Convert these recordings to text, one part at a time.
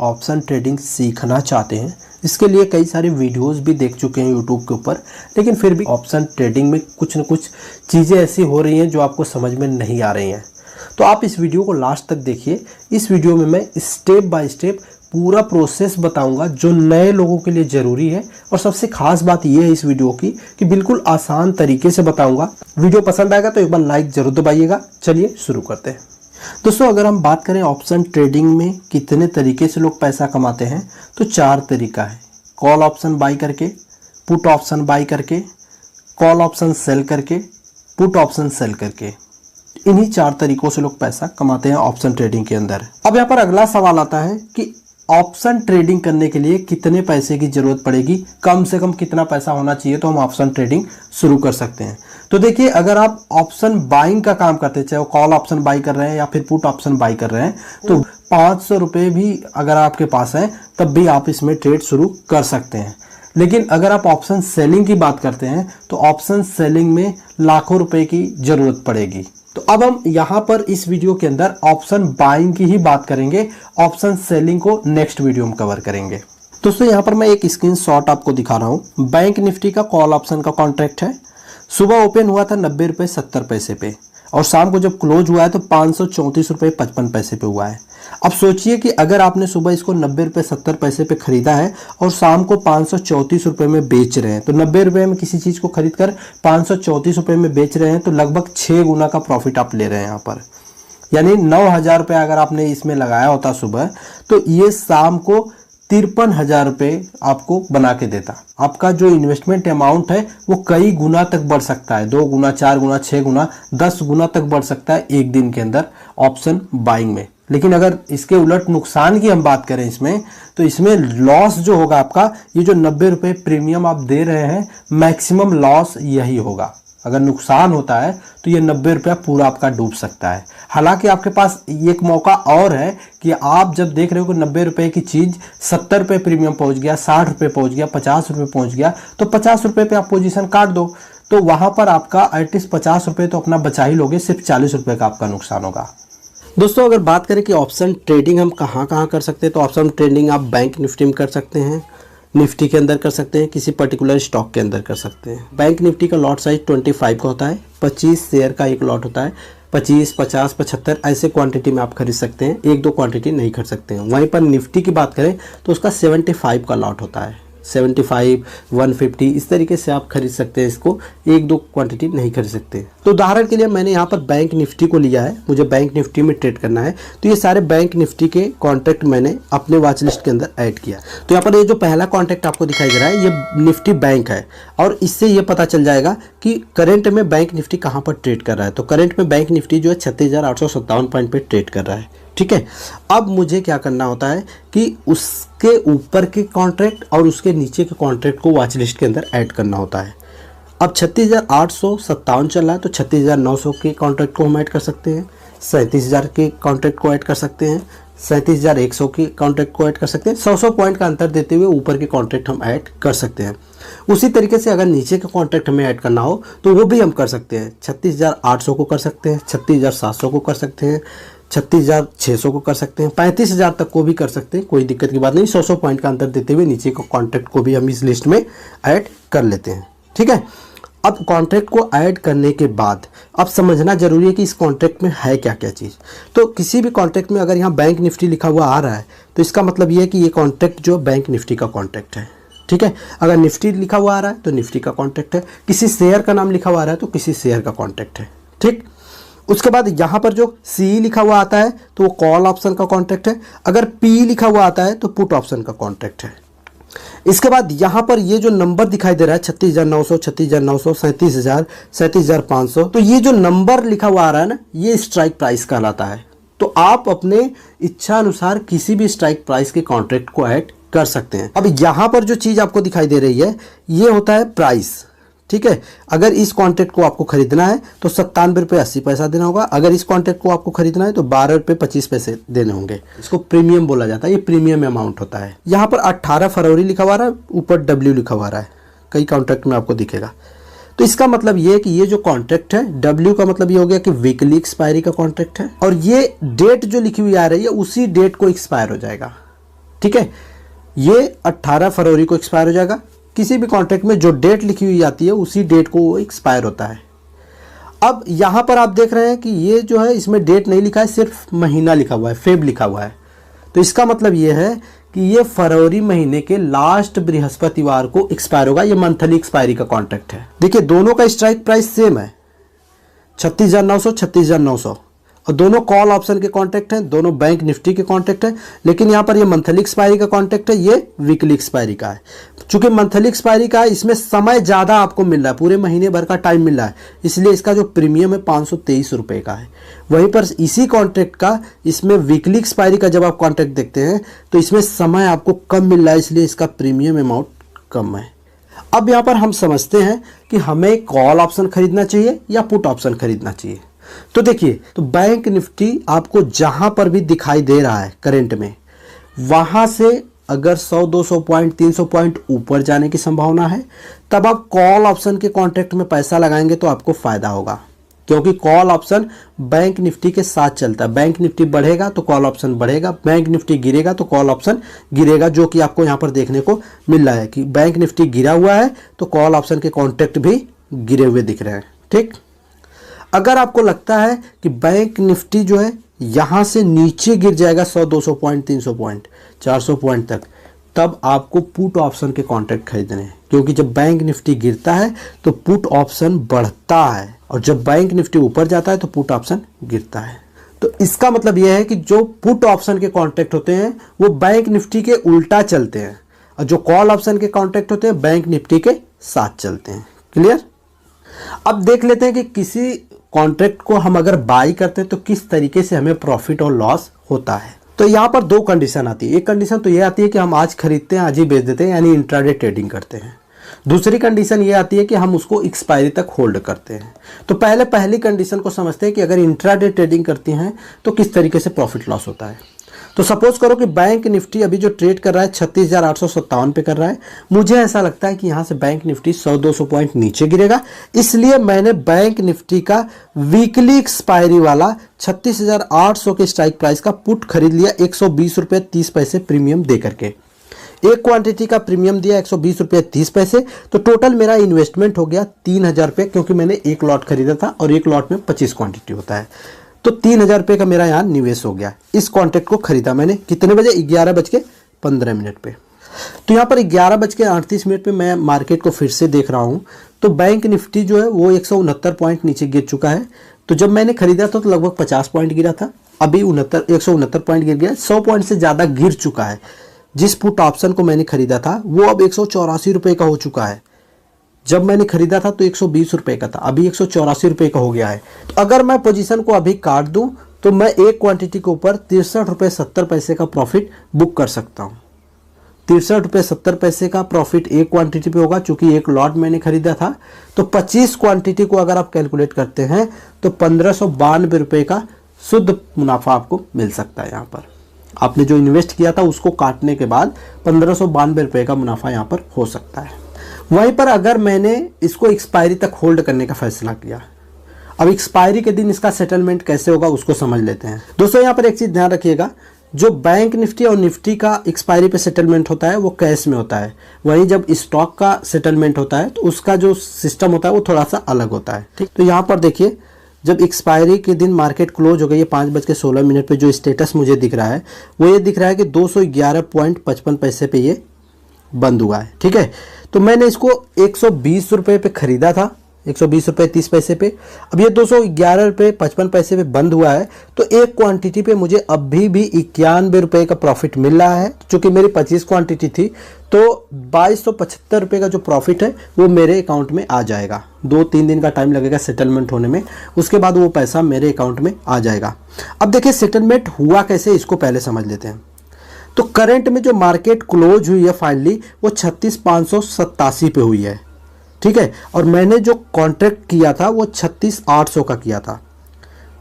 Option trading सीखना चाहते हैं, इसके लिए कई सारे वीडियोस भी देख चुके हैं यूट्यूब के ऊपर, लेकिन फिर भी ऑप्शन ट्रेडिंग में कुछ न कुछ चीज़ें ऐसी हो रही हैं जो आपको समझ में नहीं आ रही हैं। तो आप इस वीडियो को लास्ट तक देखिए। इस वीडियो में मैं स्टेप बाय स्टेप पूरा प्रोसेस बताऊंगा जो नए लोगों के लिए ज़रूरी है। और सबसे खास बात यह है इस वीडियो की कि बिल्कुल आसान तरीके से बताऊंगा। वीडियो पसंद आएगा तो एक बार लाइक ज़रूर दबाइएगा। चलिए शुरू करते हैं। दोस्तों, अगर हम बात करें ऑप्शन ट्रेडिंग में कितने तरीके से लोग पैसा कमाते हैं तो 4 तरीका है। कॉल ऑप्शन बाई करके, पुट ऑप्शन बाई करके, कॉल ऑप्शन सेल करके, पुट ऑप्शन सेल करके। इन्हीं 4 तरीकों से लोग पैसा कमाते हैं ऑप्शन ट्रेडिंग के अंदर। अब यहाँ पर अगला सवाल आता है कि ऑप्शन ट्रेडिंग करने के लिए कितने पैसे की जरूरत पड़ेगी, कम से कम कितना पैसा होना चाहिए तो हम ऑप्शन ट्रेडिंग शुरू कर सकते हैं। तो देखिए, अगर आप ऑप्शन बाइंग का काम करते हैं, चाहे वो कॉल ऑप्शन बाई कर रहे हैं या फिर पुट ऑप्शन बाई कर रहे हैं, तो 500 रुपये भी अगर आपके पास है तब भी आप इसमें ट्रेड शुरू कर सकते हैं। लेकिन अगर आप ऑप्शन सेलिंग की बात करते हैं तो ऑप्शन सेलिंग में लाखों रुपए की जरूरत पड़ेगी। तो अब हम यहाँ पर इस वीडियो के अंदर ऑप्शन बाइंग की ही बात करेंगे, ऑप्शन सेलिंग को नेक्स्ट वीडियो में कवर करेंगे। दोस्तों, यहाँ पर मैं एक स्क्रीनशॉट आपको दिखा रहा हूँ। बैंक निफ्टी का कॉल ऑप्शन का कॉन्ट्रैक्ट है। सुबह ओपन हुआ था 90 रुपये 70 पैसे पे और शाम को जब क्लोज हुआ है तो 534 रुपये 55 पैसे पे हुआ है। अब सोचिए कि अगर आपने सुबह इसको 90 रुपये 70 पैसे पे खरीदा है और शाम को 534 रुपये में बेच रहे हैं, तो 90 रुपये में किसी चीज़ को खरीद कर 534 रुपये में बेच रहे हैं तो लगभग 6 गुना का प्रॉफिट आप ले रहे हैं यहाँ पर। यानी 9,000 रुपये अगर आपने इसमें लगाया होता सुबह, तो ये शाम को 53,000 रुपये आपको बना के देता। आपका जो इन्वेस्टमेंट अमाउंट है वो कई गुना तक बढ़ सकता है, 2 गुना, 4 गुना, 6 गुना, 10 गुना तक बढ़ सकता है एक दिन के अंदर ऑप्शन बाइंग में। लेकिन अगर इसके उलट नुकसान की हम बात करें इसमें, तो इसमें लॉस जो होगा आपका, ये जो 90 रुपये प्रीमियम आप दे रहे हैं, मैक्सिमम लॉस यही होगा। अगर नुकसान होता है तो ये 90 रुपया पूरा आपका डूब सकता है। हालांकि आपके पास एक मौका और है कि आप जब देख रहे हो कि 90 रुपये की चीज़ 70 रुपये प्रीमियम पहुंच गया, 60 रुपये पहुंच गया, 50 रुपये पहुंच गया, तो 50 रुपये पे आप पोजीशन काट दो। तो वहां पर आपका एटलीस्ट 50 रुपये तो अपना बचा ही लोगे, सिर्फ 40 रुपये का आपका नुकसान होगा। दोस्तों, अगर बात करें कि ऑप्शन ट्रेडिंग हम कहाँ कहाँ कर सकते हैं, तो ऑप्शन ट्रेडिंग आप बैंक निफ्टी में कर सकते हैं, निफ्टी के अंदर कर सकते हैं, किसी पर्टिकुलर स्टॉक के अंदर कर सकते हैं। बैंक निफ्टी का लॉट साइज 25 का होता है, 25 शेयर का एक लॉट होता है। 25, 50, 75 ऐसे क्वांटिटी में आप खरीद सकते हैं, 1-2 क्वांटिटी नहीं खरीद सकते हैं। वहीं पर निफ्टी की बात करें तो उसका 75 का लॉट होता है, 75, 150 इस तरीके से आप खरीद सकते हैं इसको, 1-2 क्वांटिटी नहीं खरीद सकते। तो उदाहरण के लिए मैंने यहाँ पर बैंक निफ्टी को लिया है, मुझे बैंक निफ्टी में ट्रेड करना है, तो ये सारे बैंक निफ्टी के कॉन्ट्रैक्ट मैंने अपने वॉच लिस्ट के अंदर ऐड किया। तो यहाँ पर ये जो पहला कॉन्ट्रैक्ट आपको दिखाई दे रहा है, ये निफ्टी बैंक है और इससे ये पता चल जाएगा कि करंट में बैंक निफ्टी कहाँ पर ट्रेड कर रहा है। तो करंट में बैंक निफ्टी जो है 36,857 पॉइंट पर ट्रेड कर रहा है। ठीक है, अब मुझे क्या करना होता है कि उसके ऊपर के कॉन्ट्रैक्ट और उसके नीचे के कॉन्ट्रैक्ट को वॉच लिस्ट के अंदर ऐड करना होता है। अब 36,857 चल रहा है तो 36,900 के कॉन्ट्रैक्ट को हम ऐड कर सकते हैं, 37,000 के कॉन्ट्रैक्ट को ऐड कर सकते हैं, 37,100 के कॉन्ट्रैक्ट को ऐड कर सकते हैं। 100 पॉइंट का अंतर देते हुए ऊपर के कॉन्ट्रैक्ट हम ऐड कर सकते हैं। उसी तरीके से अगर नीचे का कॉन्ट्रैक्ट हमें ऐड करना हो तो वो भी हम कर सकते हैं। 36,800 को कर सकते हैं, 36,700 को कर सकते हैं, 36,600 को कर सकते हैं, 35,000 तक को भी कर सकते हैं, कोई दिक्कत की बात नहीं। 100 पॉइंट का अंतर देते हुए नीचे का कॉन्ट्रैक्ट को भी हम इस लिस्ट में ऐड कर लेते हैं। ठीक है, अब कॉन्ट्रैक्ट को ऐड करने के बाद अब समझना जरूरी है कि इस कॉन्ट्रैक्ट में है क्या क्या चीज़। तो किसी भी कॉन्ट्रैक्ट में अगर यहाँ बैंक निफ्टी लिखा हुआ आ रहा है तो इसका मतलब ये है कि ये कॉन्ट्रैक्ट जो बैंक निफ्टी का कॉन्ट्रैक्ट है। ठीक है, अगर निफ्टी लिखा हुआ आ रहा है तो निफ्टी का कॉन्ट्रैक्ट है, किसी शेयर का नाम लिखा हुआ आ रहा है तो किसी शेयर का कॉन्ट्रैक्ट है। ठीक, उसके बाद यहाँ पर जो सी लिखा हुआ आता है तो वो कॉल ऑप्शन का कॉन्ट्रैक्ट है, अगर पी लिखा हुआ आता है तो पुट ऑप्शन का कॉन्ट्रैक्ट है। इसके बाद यहाँ पर ये जो नंबर दिखाई दे रहा है 36,900, 36,900, 37,000, 37,500, तो ये जो नंबर लिखा हुआ आ रहा है ना, ये स्ट्राइक प्राइस कहलाता है। तो आप अपने इच्छा अनुसार किसी भी स्ट्राइक प्राइस के कॉन्ट्रैक्ट को ऐड कर सकते हैं। अब यहाँ पर जो चीज़ आपको दिखाई दे रही है ये होता है प्राइस। ठीक है, अगर इस कॉन्ट्रैक्ट को आपको खरीदना है तो 97 रुपये 80 पैसा देना होगा। अगर इस कॉन्ट्रैक्ट को आपको खरीदना है तो 12 रुपये 25 पैसे देने होंगे। इसको प्रीमियम बोला जाता है, ये प्रीमियम अमाउंट होता है। यहाँ पर 18 फरवरी लिखा हुआ रहा है, ऊपर डब्ल्यू लिखा हुआ रहा है, कई कॉन्ट्रैक्ट में आपको दिखेगा। तो इसका मतलब ये है कि ये जो कॉन्ट्रैक्ट है, डब्ल्यू का मतलब ये हो गया कि वीकली एक्सपायरी का कॉन्ट्रैक्ट है, और ये डेट जो लिखी हुई आ रही है उसी डेट को एक्सपायर हो जाएगा। ठीक है, ये 18 फरवरी को एक्सपायर हो जाएगा। किसी भी कॉन्ट्रैक्ट में जो डेट लिखी हुई आती है उसी डेट को वो एक्सपायर होता है। अब यहाँ पर आप देख रहे हैं कि ये जो है इसमें डेट नहीं लिखा है, सिर्फ महीना लिखा हुआ है, फेब लिखा हुआ है। तो इसका मतलब ये है कि ये फरवरी महीने के लास्ट बृहस्पतिवार को एक्सपायर होगा। ये मंथली एक्सपायरी का कॉन्ट्रैक्ट है। देखिए दोनों का स्ट्राइक प्राइस सेम है, 36,900 36,900, और दोनों कॉल ऑप्शन के कॉन्ट्रैक्ट हैं, दोनों बैंक निफ्टी के कॉन्ट्रैक्ट हैं। लेकिन यहाँ पर ये मंथली एक्सपायरी का कॉन्ट्रैक्ट है, ये वीकली एक्सपायरी का है। चूंकि मंथली एक्सपायरी का है, इसमें समय ज़्यादा आपको मिल रहा है, पूरे महीने भर का टाइम मिल रहा है, इसलिए इसका जो प्रीमियम है 523 रुपये का है। वहीं पर इसी कॉन्ट्रैक्ट का इसमें वीकली एक्सपायरी का जब आप कॉन्ट्रैक्ट देखते हैं तो इसमें समय आपको कम मिल रहा है, इसलिए इसका प्रीमियम अमाउंट कम है। अब यहाँ पर हम समझते हैं कि हमें कॉल ऑप्शन खरीदना चाहिए या पुट ऑप्शन खरीदना चाहिए। तो देखिए, तो बैंक निफ्टी आपको जहां पर भी दिखाई दे रहा है करंट में, वहां से अगर 100-200 पॉइंट 300 पॉइंट ऊपर जाने की संभावना है, तब आप कॉल ऑप्शन के कॉन्ट्रैक्ट में पैसा लगाएंगे तो आपको फायदा होगा, क्योंकि कॉल ऑप्शन बैंक निफ्टी के साथ चलता है। बैंक निफ्टी बढ़ेगा तो कॉल ऑप्शन बढ़ेगा, बैंक निफ्टी गिरेगा तो कॉल ऑप्शन गिरेगा, जो कि आपको यहाँ पर देखने को मिल रहा है कि बैंक निफ्टी गिरा हुआ है तो कॉल ऑप्शन के कॉन्ट्रैक्ट भी गिरे हुए दिख रहे हैं। ठीक, अगर आपको लगता है कि बैंक निफ्टी जो है यहाँ से नीचे गिर जाएगा 100-200 पॉइंट 300 पॉइंट 400 पॉइंट तक, तब आपको पुट ऑप्शन के कॉन्ट्रैक्ट खरीदने हैं, क्योंकि जब बैंक निफ्टी गिरता है तो पुट ऑप्शन बढ़ता है, और जब बैंक निफ्टी ऊपर जाता है तो पुट ऑप्शन गिरता है। तो इसका मतलब यह है कि जो पुट ऑप्शन के कॉन्ट्रैक्ट होते हैं वो बैंक निफ्टी के उल्टा चलते हैं, और जो कॉल ऑप्शन के कॉन्ट्रैक्ट होते हैं बैंक निफ्टी के साथ चलते हैं। क्लियर? अब देख लेते हैं कि किसी कॉन्ट्रैक्ट को हम अगर बाई करते हैं तो किस तरीके से हमें प्रॉफिट और लॉस होता है। तो यहाँ पर दो कंडीशन आती है। एक कंडीशन तो ये आती है कि हम आज खरीदते हैं आज ही बेच देते हैं, यानी इंट्राडे ट्रेडिंग करते हैं। दूसरी कंडीशन ये आती है कि हम उसको एक्सपायरी तक होल्ड करते हैं। तो पहली कंडीशन को समझते हैं कि अगर इंट्राडे ट्रेडिंग करती हैं तो किस तरीके से प्रॉफिट लॉस होता है। तो सपोज करो कि बैंक निफ्टी अभी जो ट्रेड कर रहा है 36,857 पे कर रहा है। मुझे ऐसा लगता है कि यहाँ से बैंक निफ्टी 100-200 पॉइंट नीचे गिरेगा, इसलिए मैंने बैंक निफ्टी का वीकली एक्सपायरी वाला 36,800 के स्ट्राइक प्राइस का पुट खरीद लिया 120 रुपये 30 पैसे प्रीमियम दे करके। एक क्वांटिटी का प्रीमियम दिया 120 रुपये 30 पैसे। तो टोटल मेरा इन्वेस्टमेंट हो गया 3,000 रुपये, क्योंकि मैंने एक लॉट खरीदा था और एक लॉट में 25 क्वांटिटी होता है। तो 3,000 रुपये का मेरा यहाँ निवेश हो गया। इस कॉन्ट्रैक्ट को खरीदा मैंने कितने बजे? 11:15 पे। तो यहाँ पर 11:38 पे मैं मार्केट को फिर से देख रहा हूँ। तो बैंक निफ्टी जो है वो 169 पॉइंट नीचे गिर चुका है। तो जब मैंने खरीदा था तो लगभग 50 पॉइंट गिरा था, अभी 169 पॉइंट गिर गया, 100 पॉइंट से ज़्यादा गिर चुका है। जिस पुट ऑप्शन को मैंने खरीदा था वो अब 184 रुपये का हो चुका है। जब मैंने खरीदा था तो 120 रुपये का था, अभी 184 रुपये का हो गया है। तो अगर मैं पोजीशन को अभी काट दूं तो मैं एक क्वांटिटी के ऊपर 63 रुपये 70 पैसे का प्रॉफिट बुक कर सकता हूं। 63 रुपये 70 पैसे का प्रॉफिट एक क्वांटिटी पे होगा, चूंकि एक लॉट मैंने खरीदा था। तो 25 क्वांटिटी को अगर आप कैलकुलेट करते हैं तो 1592 रुपये का शुद्ध मुनाफा आपको मिल सकता है। यहाँ पर आपने जो इन्वेस्ट किया था उसको काटने के बाद 1592 रुपये का मुनाफा यहाँ पर हो सकता है। वहीं पर अगर मैंने इसको एक्सपायरी तक होल्ड करने का फैसला किया, अब एक्सपायरी के दिन इसका सेटलमेंट कैसे होगा उसको समझ लेते हैं। दोस्तों यहाँ पर एक चीज़ ध्यान रखिएगा, जो बैंक निफ्टी और निफ्टी का एक्सपायरी पे सेटलमेंट होता है वो कैश में होता है, वहीं जब स्टॉक का सेटलमेंट होता है तो उसका जो सिस्टम होता है वो थोड़ा सा अलग होता है। ठीक, तो यहाँ पर देखिए जब एक्सपायरी के दिन मार्केट क्लोज हो गई है 5:16 पे, जो स्टेटस मुझे दिख रहा है वो ये दिख रहा है कि 211.55 पैसे पे ये बंद हुआ है। ठीक है, तो मैंने इसको 120 रुपये पे खरीदा था, 120 रुपये 30 पैसे पे। अब ये 211 रुपये 55 पैसे पे बंद हुआ है। तो एक क्वांटिटी पे मुझे अभी भी 91 रुपये का प्रॉफिट मिल रहा है। चूँकि मेरी 25 क्वांटिटी थी तो 2275 रुपये का जो प्रॉफिट है वो मेरे अकाउंट में आ जाएगा। 2-3 दिन का टाइम लगेगा सेटलमेंट होने में, उसके बाद वो पैसा मेरे अकाउंट में आ जाएगा। अब देखिए सेटलमेंट हुआ कैसे, इसको पहले समझ लेते हैं। तो करंट में जो मार्केट क्लोज हुई है फाइनली वो 36,587 पे हुई है। ठीक है, और मैंने जो कॉन्ट्रैक्ट किया था वो 36,800 का किया था।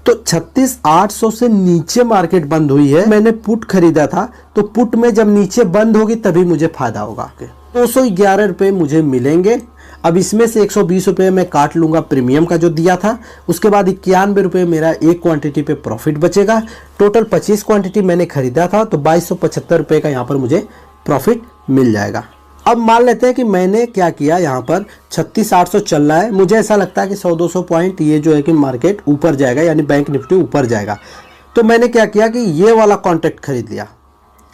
तो 36,800 से नीचे मार्केट बंद हुई है। मैंने पुट खरीदा था, तो पुट में जब नीचे बंद होगी तभी मुझे फायदा होगा। 211 रुपये मुझे मिलेंगे अब इसमें से 120 रुपये मैं काट लूँगा प्रीमियम का जो दिया था, उसके बाद 91 रुपये मेरा एक क्वांटिटी पे प्रॉफिट बचेगा। टोटल 25 क्वांटिटी मैंने खरीदा था तो 2275 रुपये का यहाँ पर मुझे प्रॉफिट मिल जाएगा। अब मान लेते हैं कि मैंने क्या किया, यहाँ पर 36,800 चल रहा है, मुझे ऐसा लगता है कि 100-200 पॉइंट ये जो है कि मार्केट ऊपर जाएगा, यानी बैंक निफ्टी ऊपर जाएगा। तो मैंने क्या किया कि ये वाला कॉन्ट्रैक्ट खरीद लिया।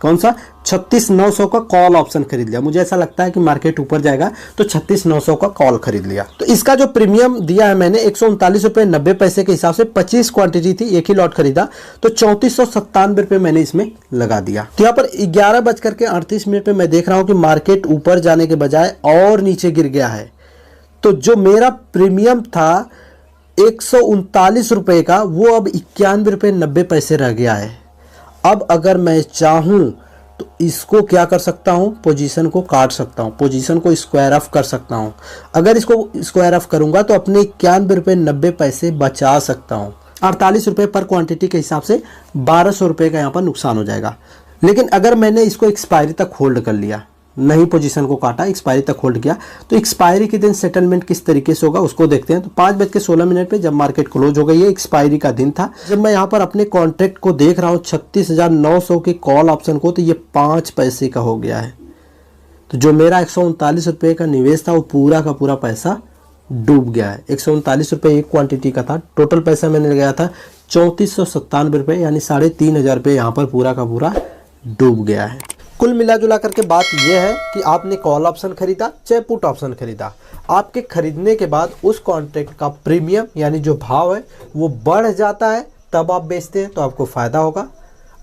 कौन सा? 36,900 का कॉल ऑप्शन खरीद लिया। मुझे ऐसा लगता है कि मार्केट ऊपर जाएगा तो 36,900 का कॉल खरीद लिया। तो इसका जो प्रीमियम दिया है मैंने 139 रुपये 90 पैसे के हिसाब से 25 क्वांटिटी थी, एक ही लॉट खरीदा, तो 3497 रुपये मैंने इसमें लगा दिया। तो यहाँ पर 11:38 पे मैं देख रहा हूँ कि मार्केट ऊपर जाने के बजाय और नीचे गिर गया है। तो जो मेरा प्रीमियम था 139 रुपये का, वो अब 91 रुपये 90 पैसे रह गया है। अब अगर मैं चाहूँ तो इसको क्या कर सकता हूँ, पोजीशन को काट सकता हूँ, पोजीशन को स्क्वायर ऑफ कर सकता हूँ। अगर इसको स्क्वायर ऑफ करूँगा तो अपने 91 रुपये 90 पैसे बचा सकता हूँ। 48 रुपये पर क्वांटिटी के हिसाब से 1200 रुपये का यहाँ पर नुकसान हो जाएगा। लेकिन अगर मैंने इसको एक्सपायरी तक होल्ड कर लिया, नहीं पोजीशन को काटा, एक्सपायरी तक होल्ड किया, तो एक्सपायरी के दिन सेटलमेंट किस तरीके से होगा उसको देखते हैं। तो 5:16 पे जब मार्केट क्लोज हो गई है, एक्सपायरी का दिन था, जब मैं यहाँ पर अपने कॉन्ट्रैक्ट को देख रहा हूँ 36,900 के कॉल ऑप्शन को, तो ये 5 पैसे का हो गया है। तो जो मेरा 139 रुपये का निवेश था वो पूरा का पूरा पैसा डूब गया है। 139 रुपये एक क्वांटिटी का था, टोटल पैसा मैंने लगाया था 3497 रुपये, यानी 3,500 रुपये यहाँ पर पूरा का पूरा डूब गया है। कुल मिला जुला करके बात यह है कि आपने कॉल ऑप्शन खरीदा चाहे पुट ऑप्शन खरीदा, आपके खरीदने के बाद उस कॉन्ट्रैक्ट का प्रीमियम यानी जो भाव है वो बढ़ जाता है, तब आप बेचते हैं तो आपको फ़ायदा होगा।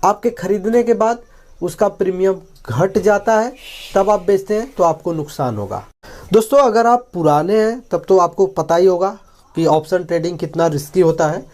आपके खरीदने के बाद उसका प्रीमियम घट जाता है, तब आप बेचते हैं तो आपको नुकसान होगा। दोस्तों, अगर आप पुराने हैं तब तो आपको पता ही होगा कि ऑप्शन ट्रेडिंग कितना रिस्की होता है।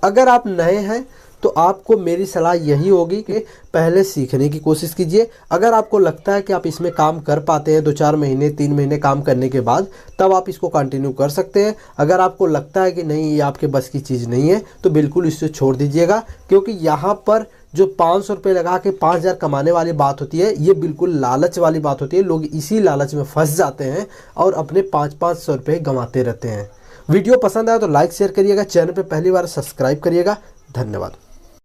अगर आप नए हैं तो आपको मेरी सलाह यही होगी कि पहले सीखने की कोशिश कीजिए। अगर आपको लगता है कि आप इसमें काम कर पाते हैं 2-4 महीने 3 महीने काम करने के बाद, तब आप इसको कंटिन्यू कर सकते हैं। अगर आपको लगता है कि नहीं ये आपके बस की चीज़ नहीं है तो बिल्कुल इससे छोड़ दीजिएगा, क्योंकि यहाँ पर जो 500 रुपये लगा के 5,000 कमाने वाली बात होती है, ये बिल्कुल लालच वाली बात होती है। लोग इसी लालच में फंस जाते हैं और अपने 500-500 रुपये गंवाते रहते हैं। वीडियो पसंद आया तो लाइक शेयर करिएगा, चैनल पर पहली बार सब्सक्राइब करिएगा। धन्यवाद।